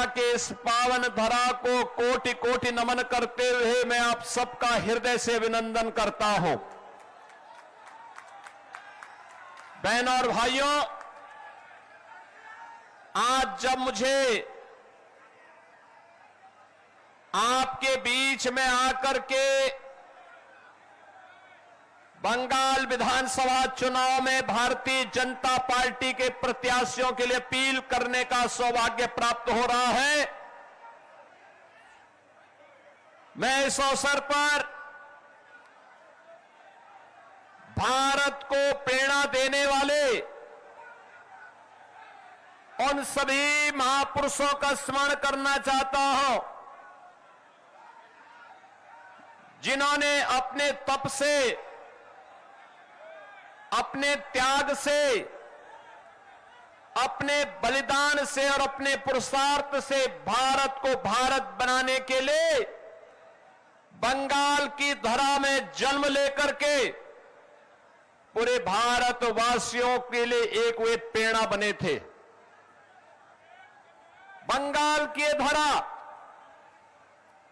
के इस पावन धरा को कोटि कोटि नमन करते हुए मैं आप सबका हृदय से अभिनंदन करता हूं। बहनों और भाइयों, आज जब मुझे आपके बीच में आकर के बंगाल विधानसभा चुनाव में भारतीय जनता पार्टी के प्रत्याशियों के लिए अपील करने का सौभाग्य प्राप्त हो रहा है, मैं इस अवसर पर भारत को प्रेरणा देने वाले उन सभी महापुरुषों का स्मरण करना चाहता हूं जिन्होंने अपने तप से, अपने त्याग से, अपने बलिदान से और अपने पुरुषार्थ से भारत को भारत बनाने के लिए बंगाल की धरा में जन्म लेकर के पूरे भारतवासियों के लिए एक वे प्रेरणा बने थे। बंगाल की धरा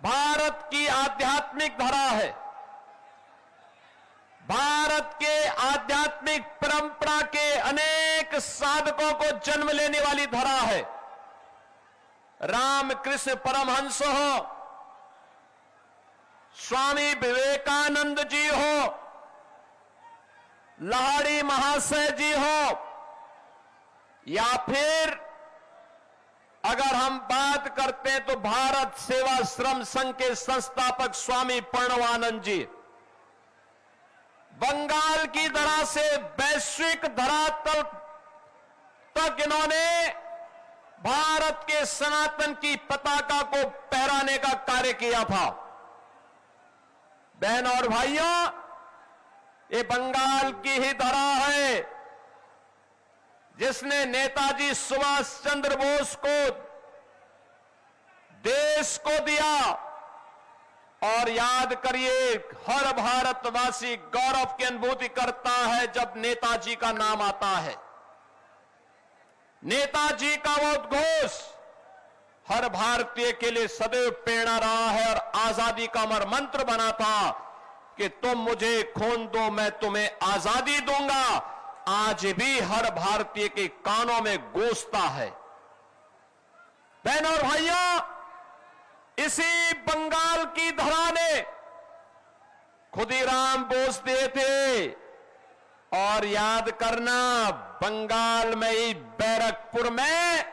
भारत की आध्यात्मिक धरा है, भारत के आध्यात्मिक परंपरा के अनेक साधकों को जन्म लेने वाली धरा है। रामकृष्ण परमहंस हो, स्वामी विवेकानंद जी हो, लाहिड़ी महाशय जी हो, या फिर अगर हम बात करते हैं तो भारत सेवा श्रम संघ के संस्थापक स्वामी प्रणवानंद जी, बंगाल की धरा से वैश्विक धरातल तक इन्होंने भारत के सनातन की पताका को फहराने का कार्य किया था। बहनों और भाइयों, ये बंगाल की ही धरा है जिसने नेताजी सुभाष चंद्र बोस को देश को दिया। और याद करिए, हर भारतवासी गौरव की अनुभूति करता है जब नेताजी का नाम आता है। नेताजी का वो उद्घोष हर भारतीय के लिए सदैव प्रेरणा रहा है और आजादी का अमर मंत्र बना था कि तुम मुझे खून दो, मैं तुम्हें आजादी दूंगा। आज भी हर भारतीय के कानों में गूंजता है। बहनों और भाइयों, इसी बंगाल की धरा ने खुदीराम बोस दिए थे। और याद करना, बंगाल में ही बैरकपुर में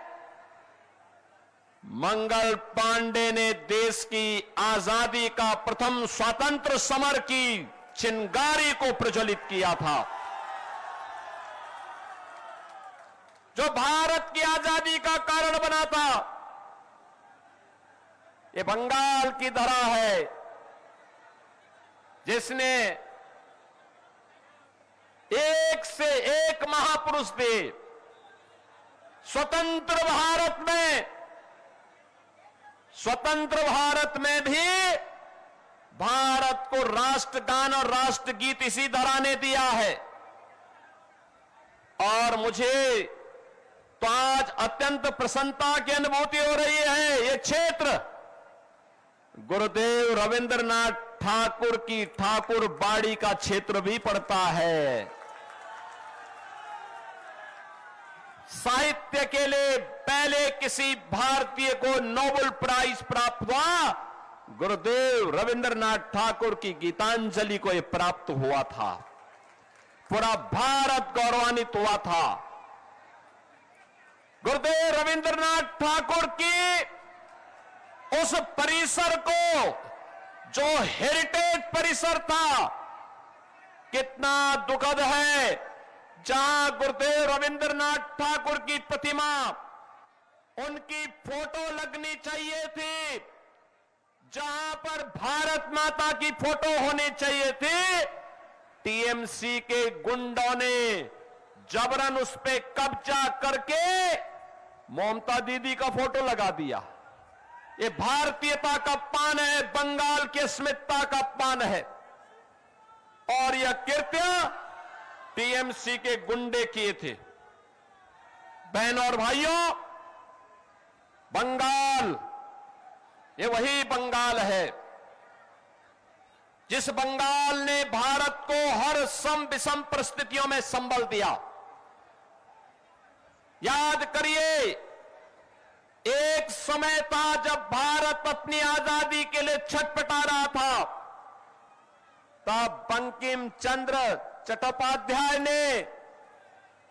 मंगल पांडे ने देश की आजादी का प्रथम स्वतंत्र समर की चिंगारी को प्रज्वलित किया था। जो भारत की आजादी का कारण बना था, ये बंगाल की धरा है जिसने एक से एक महापुरुष थे। स्वतंत्र भारत में भी भारत को राष्ट्रगान और राष्ट्रगीत इसी धरा ने दिया है। और मुझे तो आज अत्यंत प्रसन्नता की अनुभूति हो रही है। ये क्षेत्र गुरुदेव रविंद्रनाथ ठाकुर की ठाकुर बाड़ी का क्षेत्र भी पड़ता है। साहित्य के लिए पहले किसी भारतीय को नोबेल प्राइज प्राप्त हुआ, गुरुदेव रविंद्रनाथ ठाकुर की गीतांजलि को यह प्राप्त हुआ था। पूरा भारत गौरवान्वित हुआ था। गुरुदेव रविंद्रनाथ ठाकुर की उस परिसर को, जो हेरिटेज परिसर था, कितना दुखद है, जहां गुरुदेव रविंद्रनाथ ठाकुर की प्रतिमा, उनकी फोटो लगनी चाहिए थी, जहां पर भारत माता की फोटो होनी चाहिए थी, टीएमसी के गुंडों ने जबरन उस पे कब्जा करके ममता दीदी का फोटो लगा दिया। ये भारतीयता का अपमान है, बंगाल की अस्मिता का अपमान है। और यह कृत्य टीएमसी के गुंडे किए थे। बहनों और भाइयों, बंगाल, ये वही बंगाल है जिस बंगाल ने भारत को हर सम विषम परिस्थितियों में संबल दिया। याद करिए, एक समय था जब भारत अपनी आजादी के लिए छटपटा रहा था, तब बंकिम चंद्र चट्टोपाध्याय ने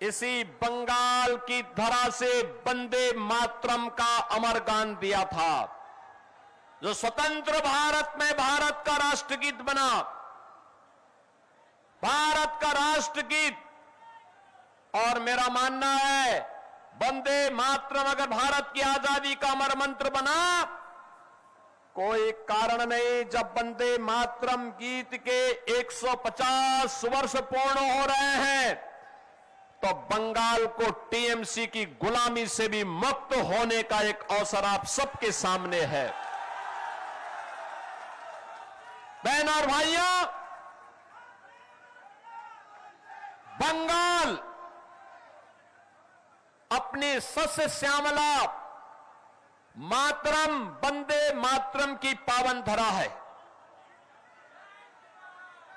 इसी बंगाल की धरा से वंदे मातरम का अमर गान दिया था, जो स्वतंत्र भारत में भारत का राष्ट्रगीत बना। भारत का राष्ट्रगीत, और मेरा मानना है वंदे मातरम अगर भारत की आजादी का अमर मंत्र बना, कोई कारण नहीं जब वंदे मातरम गीत के 150 वर्ष पूर्ण हो रहे हैं तो बंगाल को टीएमसी की गुलामी से भी मुक्त होने का एक अवसर आप सबके सामने है। बहन और भाइयों, बंगाल अपनी सस्य श्यामला मातरम वंदे मातरम की पावन धरा है।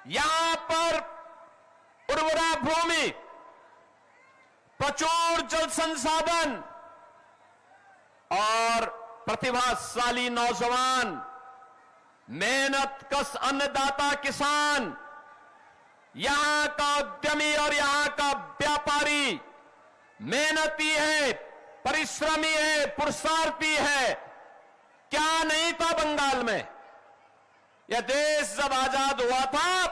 यहां पर उर्वरा भूमि, प्रचुर जल संसाधन और प्रतिभाशाली नौजवान, मेहनत कश अन्नदाता किसान, यहां का उद्यमी और यहां का व्यापारी मेहनती है, परिश्रमी है, पुरुषार्थी है। क्या नहीं था बंगाल में? यह देश जब आजाद हुआ था,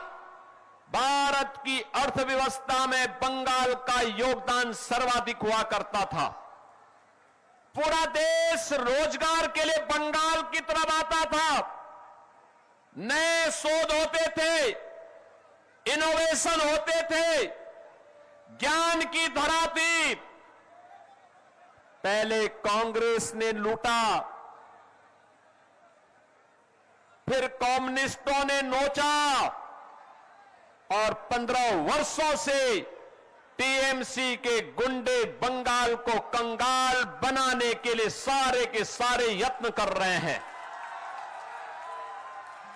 भारत की अर्थव्यवस्था में बंगाल का योगदान सर्वाधिक हुआ करता था। पूरा देश रोजगार के लिए बंगाल की तरफ आता था। नए शोध होते थे, इनोवेशन होते थे, ज्ञान की धरा थी। पहले कांग्रेस ने लूटा, फिर कम्युनिस्टों ने नोचा, और 15 वर्षों से टीएमसी के गुंडे बंगाल को कंगाल बनाने के लिए सारे के सारे यत्न कर रहे हैं।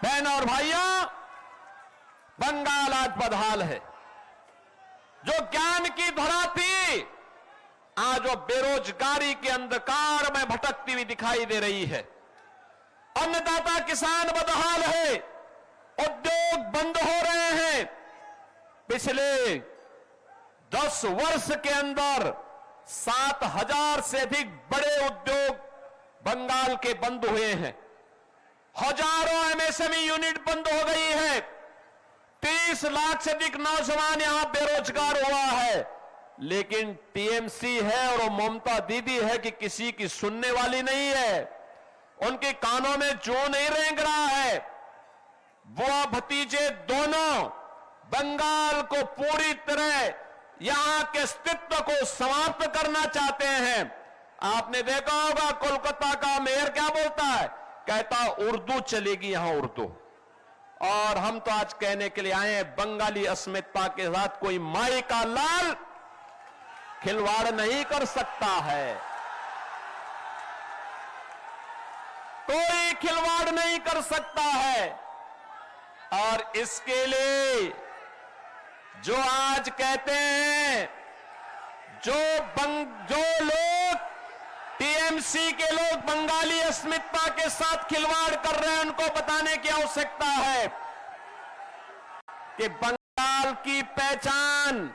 बहन और भाइयों, बंगाल आज बदहाल है। जो ज्ञान की धरा थी, आज वो बेरोजगारी के अंधकार में भटकती हुई दिखाई दे रही है। अन्नदाता किसान बदहाल है, उद्योग बंद हो रहे हैं। पिछले 10 वर्ष के अंदर 7,000 से अधिक बड़े उद्योग बंगाल के बंद हुए हैं। हजारों एमएसएमई यूनिट बंद हो गई है। 30 लाख से अधिक नौजवान यहां बेरोजगार हुआ है। लेकिन टीएमसी है और वो ममता दीदी है कि किसी की सुनने वाली नहीं है। उनके कानों में जू नहीं रेंग रहा है। बुआ भतीजे दोनों बंगाल को पूरी तरह यहां के अस्तित्व को समाप्त करना चाहते हैं। आपने देखा होगा कोलकाता का मेयर क्या बोलता है, कहता उर्दू चलेगी यहां उर्दू। और हम तो आज कहने के लिए आए हैं, बंगाली अस्मिता के साथ कोई माई का लाल खिलवाड़ नहीं कर सकता है, कोई खिलवाड़ नहीं कर सकता है। और इसके लिए जो आज कहते हैं, जो लोग टीएमसी के लोग बंगाली अस्मिता के साथ खिलवाड़ कर रहे हैं, उनको बताने की आवश्यकता है कि बंगाल की पहचान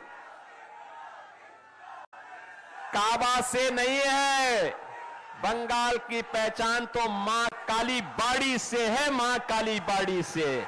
काबा से नहीं है। बंगाल की पहचान तो मां काली बाड़ी से है, मां काली बाड़ी से।